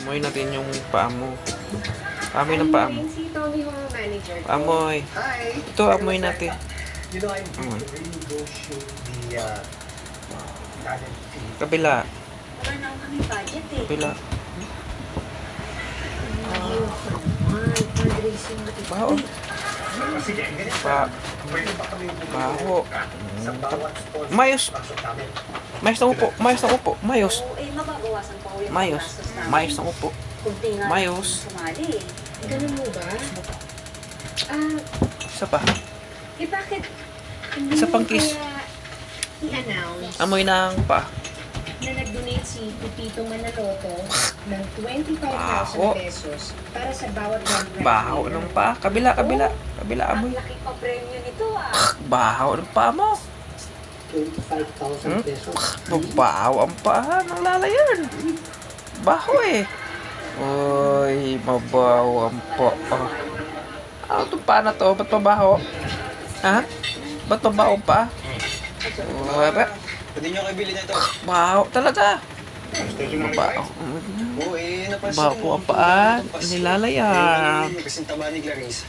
Amoy natin yung paa mo. Amoy ng paa mo. Si Tony yung manager ko. Amoy. Hi. Ito, amoy natin. You know, I'm going to really go shoot the talent fee. Kabila. Wala na kami budget eh. Kabila. Fundraising na ito. Baho. Sige, ganito. Ba Pwede ba kami baho. sa bawat sponsor Mayos. pasok namin? Mayos ng upo. Mayos ng upo. Mayos. Oo, eh, mababawasan pa ulit ang Mayos. gastos namin. Mayos ng upo. Kunti nga Mayos. yung sumali eh. Ganun mo ba? Ah, Isa pa. bakit hindi Isa pang mo kiss. kaya i-announce Amoy ng paa. na nag-donate si Pupito Manaloto ng 25,000 Baho. pesos para sa bawat grand prize Baho winner? ng paa. Kabila, kabila. Kabila, Ang amoy. laki pa premyo nito ah. Baho ng paa mo. 25,000 pesos. Baho ang paa ng lalayan. Baho eh. Uy, mabaho ang paa. Ano itong paa na to? Ba't mabaho? Ha? Ba't mabaho ang paa? Pwede nyo kayo bili na ito. Baho talaga. Baho. Baho. Oo, napansin Baho ang paa. Nilalayan. Kasing taba ni Clarice.